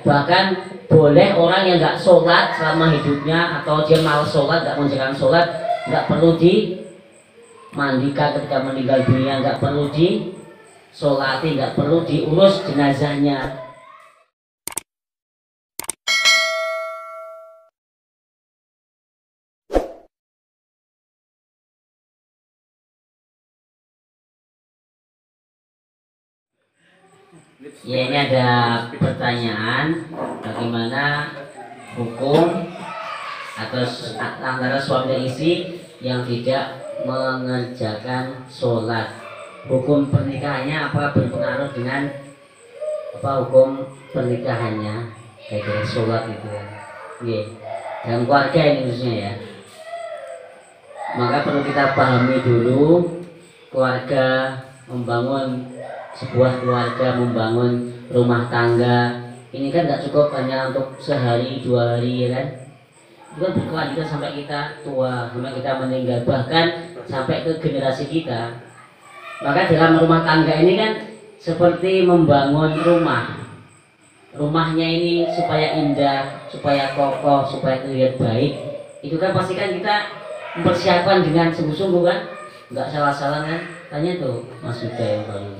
bahkan boleh orang yang nggak sholat selama hidupnya atau dia malas sholat, nggak mengerjakan sholat, nggak perlu dimandikan ketika meninggal dunia, nggak perlu disolati, nggak perlu diurus jenazahnya. Ya, ini ada pertanyaan bagaimana hukum atau antara suami dan istri yang tidak mengerjakan sholat. Hukum pernikahannya apakah berpengaruh dengan hukum pernikahannya kayak sholat itu ya. Dalam keluarga ini khususnya ya. Maka perlu kita pahami dulu, keluarga membangun sebuah keluarga, membangun rumah tangga ini kan nggak cukup hanya untuk sehari dua hari ya kan, itu kan berkelanjutan sampai kita tua, sampai kita meninggal, bahkan sampai ke generasi kita. Maka dalam rumah tangga ini kan seperti membangun rumahnya ini supaya indah, supaya kokoh, supaya terlihat baik, itu kan pasti kan kita mempersiapkan dengan sungguh-sungguh kan, nggak salah-salah kan. Tanya tuh Mas Yuda yang baru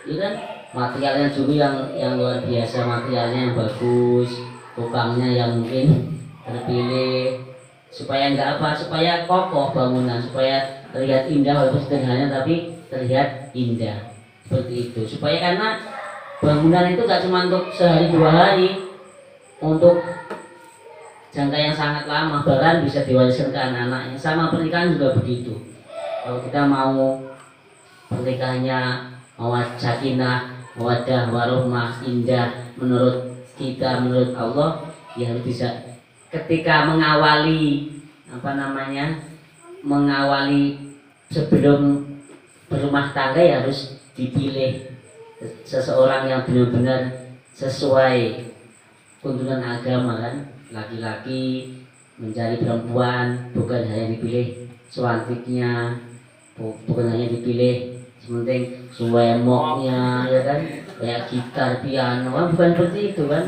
itu kan materialnya dulu yang luar biasa, materialnya yang bagus, tukangnya yang mungkin terpilih supaya supaya kokoh bangunan, supaya terlihat indah walaupun sederhana tapi terlihat indah seperti itu. Supaya karena bangunan itu gak cuma untuk sehari dua hari, untuk jangka yang sangat lama, bahkan bisa diwariskan ke anak-anaknya. Sama pernikahan juga begitu. Kalau kita mau pernikahannya sakinah, mawaddah, warahmah, indah menurut kita, menurut Allah, ya harus bisa ketika mengawali sebelum berumah tangga ya harus dipilih seseorang yang benar-benar sesuai tuntunan agama kan. Laki-laki mencari perempuan bukan hanya dipilih sewantiknya, bukan hanya dipilih penting suwemoknya ya kan, kayak gitar, piano kan, bukan seperti itu kan.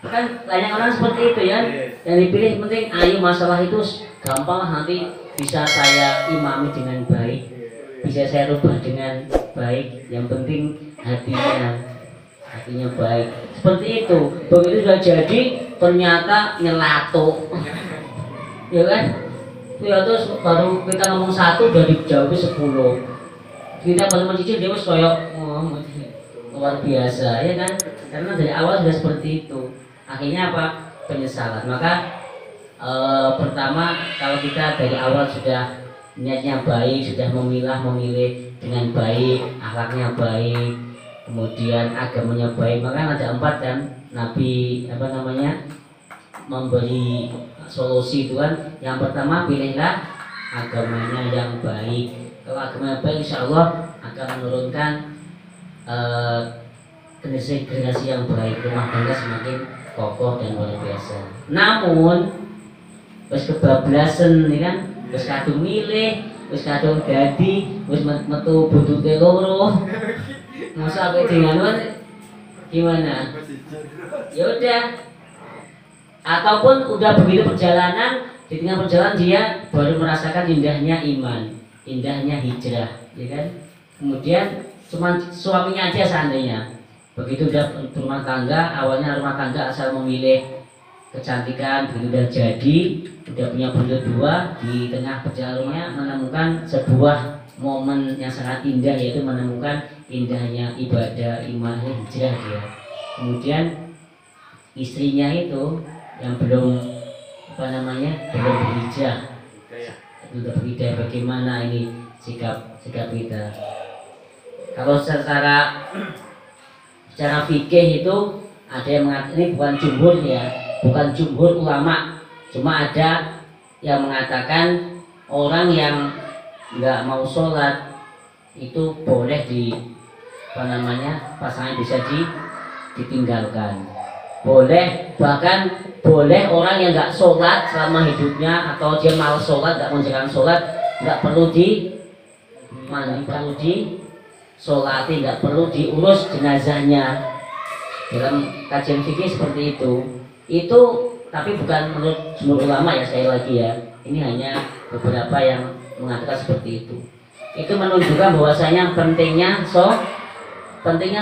Kan banyak orang seperti itu ya, yang dipilih penting ayo masalah itu gampang nanti bisa saya imami dengan baik, bisa saya rubah dengan baik, yang penting hatinya baik, seperti itu. Begitu sudah jadi ternyata nyelatuk ya kan. Ya terus baru kita ngomong satu udah dijawab 10. Kita baru mencicil dia harus koyok luar biasa ya kan, karena dari awal sudah seperti itu. Akhirnya apa? Penyesalan. Maka pertama kalau kita dari awal sudah niatnya baik, sudah memilih dengan baik, akhlaknya baik, kemudian agamanya baik, maka ada 4 kan Nabi memberi solusi itu kan. Yang pertama, pilihlah agamanya yang baik. Kalau agamanya baik, insya Allah akan menurunkan generasi yang baik, rumah tangga semakin kokoh dan luar biasa. Namun wis kebablasan nih kan, wis kadung milih, wis kadung dadi, wis metu buntute loro. Masa aku dengan gimana? Ya udah. Ataupun udah begitu perjalanan, di tengah perjalanan dia baru merasakan indahnya iman, indahnya hijrah, ya kan? Kemudian cuma suaminya aja seandainya begitu udah rumah tangga, awalnya rumah tangga asal memilih kecantikan, begitu udah jadi, udah punya buntut 2, di tengah perjalanannya menemukan sebuah momen yang sangat indah, yaitu menemukan indahnya ibadah, iman, hijrah dia. Kemudian istrinya itu yang belum belum berhijrah, sudah berhijrah, bagaimana ini sikap kita? Kalau secara fikih itu ada yang mengatakan, ini bukan jumhur ya, bukan jumhur ulama, cuma ada yang mengatakan orang yang nggak mau sholat itu boleh pasangan bisa ditinggalkan. Boleh, bahkan boleh orang yang nggak sholat selama hidupnya atau dia malas sholat, nggak mengerjakan sholat, nggak perlu dimandikan, perlu sholatnya, nggak perlu diurus jenazahnya. Dalam kajian fikih seperti itu tapi bukan menurut seluruh ulama ya, sekali lagi ya, ini hanya beberapa yang mengatakan seperti itu. Itu menunjukkan bahwasanya pentingnya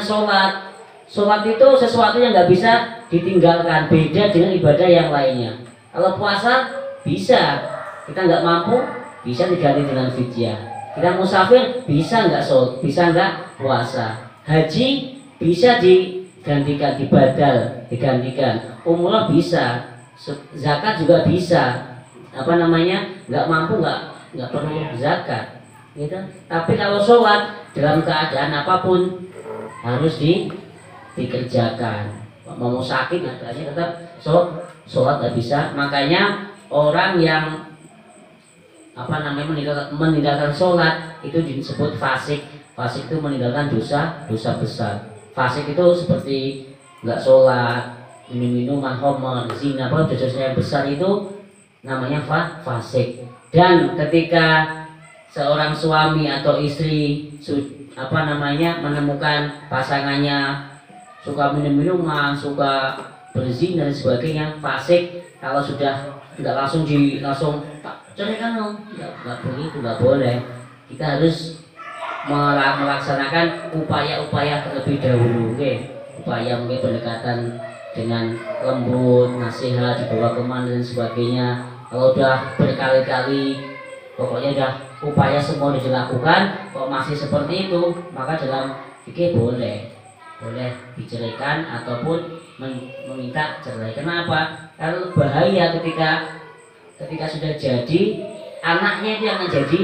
sholat. Sholat itu sesuatu yang nggak bisa ditinggalkan, beda dengan ibadah yang lainnya. Kalau puasa bisa, kita nggak mampu bisa diganti dengan fidyah. Kita musafir bisa nggak sholat, bisa nggak puasa. Haji bisa digantikan, digantikan. Umrah bisa, zakat juga bisa. Nggak mampu nggak perlu zakat, gitu. Tapi kalau sholat dalam keadaan apapun harus dikerjakan. Mau sakit aja tetap sholat nggak bisa. Makanya orang yang meninggalkan sholat itu disebut fasik. Fasik itu meninggalkan dosa besar. Fasik itu seperti nggak sholat, minum-minuman, khamr, zina, dosa yang besar itu namanya fasik. Dan ketika seorang suami atau istri menemukan pasangannya suka minum-minuman, suka berzina dan sebagainya, fasik, kalau sudah nggak langsung ceraikan, nggak begitu, nggak boleh. Kita harus melaksanakan upaya-upaya terlebih dahulu, upaya mungkin pendekatan dengan lembut, nasihat, dibawa kemana dan sebagainya. Kalau udah berkali-kali, pokoknya udah upaya semua dilakukan, kok masih seperti itu, maka dalam fikih boleh diceraikan ataupun meminta cerai. Kenapa? Karena bahaya ketika sudah jadi, anaknya itu yang menjadi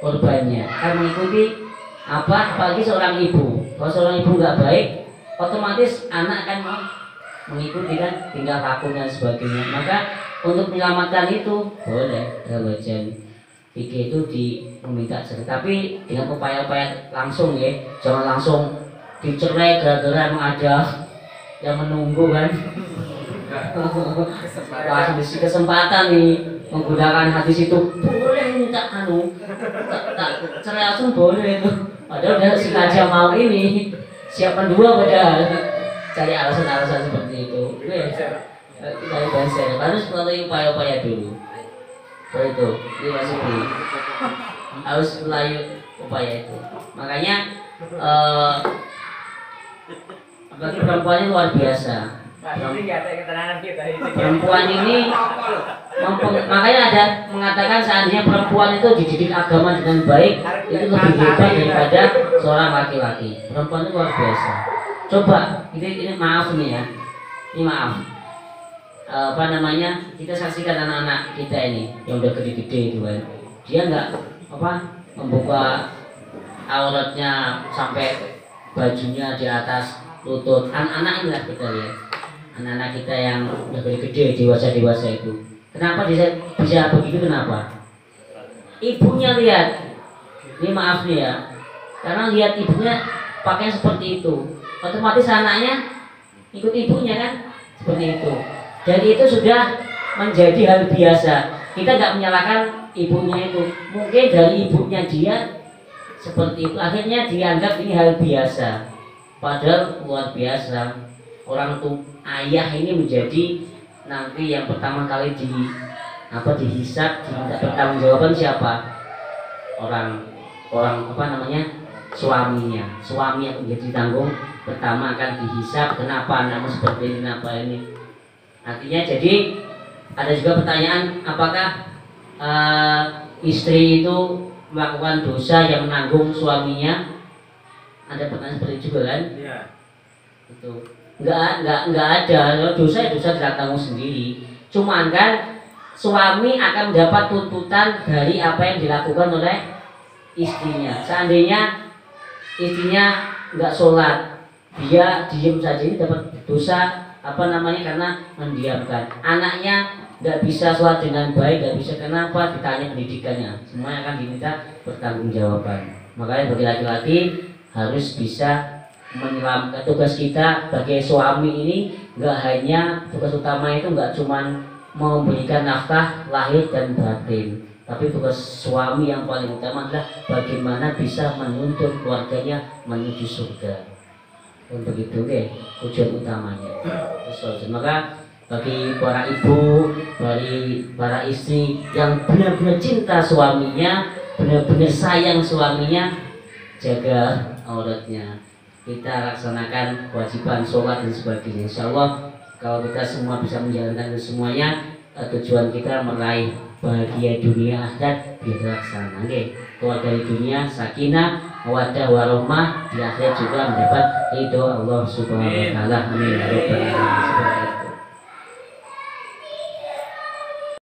korbannya, kan mengikuti apalagi seorang ibu. Kalau seorang ibu nggak baik, otomatis anak akan mengikuti kan, tingkah laku dan sebagainya. Maka untuk menyelamatkan itu boleh dalam kajian fikih itu meminta cerai, tapi dengan upaya-upaya langsung ya, jangan langsung dicerai gara-gara emang ada yang menunggu kan. Langsung dikasih kesempatan nih menggunakan hadis itu, boleh minta cerai langsung boleh itu. Padahal udah sengaja mau siapkan dua, padahal cari alasan-alasan seperti itu. Kita bahas harus melalui upaya-upaya dulu. Itu ini masih harus melalui upaya itu. Makanya bagi perempuan ini luar biasa. Perempuan ini makanya ada mengatakan seandainya perempuan itu dididik agama dengan baik, itu lebih hebat daripada seorang laki-laki. Perempuan itu luar biasa. Coba ini maaf nih ya, ini maaf. Kita saksikan anak-anak kita ini yang udah gede-gede itu kan, dia nggak membuka auratnya sampai bajunya di atas lutut. Anak-anak inilah kita lihat, anak-anak kita yang udah gede-gede, dewasa itu. Kenapa bisa begitu? Kenapa? Ibunya lihat, ini maaf nih ya, karena lihat ibunya pakai seperti itu, otomatis anaknya ikut ibunya kan, seperti itu. Dan itu sudah menjadi hal biasa. Kita nggak menyalahkan ibunya itu, mungkin dari ibunya dia seperti itu, akhirnya dianggap ini hal biasa. Padahal luar biasa, orang tuh ayah ini menjadi nanti yang pertama kali dihisab, diminta pertanggungjawaban siapa? Orang suaminya. Suami yang menjadi tanggung pertama akan dihisab, kenapa anakmu seperti ini, kenapa ini. Artinya jadi ada juga pertanyaan, apakah istri itu melakukan dosa yang menanggung suaminya? Ada pertanyaan seperti itu juga kan? Iya. Itu nggak ada, dosa ditanggung sendiri. Cuman kan suami akan mendapat tuntutan dari apa yang dilakukan oleh istrinya. Seandainya istrinya nggak sholat, dia diem saja, ini dapat dosa karena mendiamkan. Anaknya nggak bisa sholat dengan baik, nggak bisa, kenapa? Ditanya pendidikannya, semuanya akan diminta pertanggungjawaban. Makanya bagi laki-laki harus bisa menyelamatkan. Tugas kita sebagai suami ini nggak hanya, tugas utama itu nggak cuman memberikan nafkah lahir dan batin, tapi tugas suami yang paling utama adalah bagaimana bisa menuntun keluarganya menuju surga. Dan begitu tujuan utamanya. Maka bagi para ibu, bagi para istri yang benar-benar cinta suaminya, benar-benar sayang suaminya, jaga auratnya. Kita laksanakan kewajiban sholat dan sebagainya. Insya Allah kalau kita semua bisa menjalankan itu semuanya, tujuan kita meraih bahagia dunia akhirat bisa terlaksana. Keluar dari dunia sakinah, mawaddah warahmah, di akhirat juga mendapat ridho Allah Subhanahu wa taala. Amin ya rabbal alamin.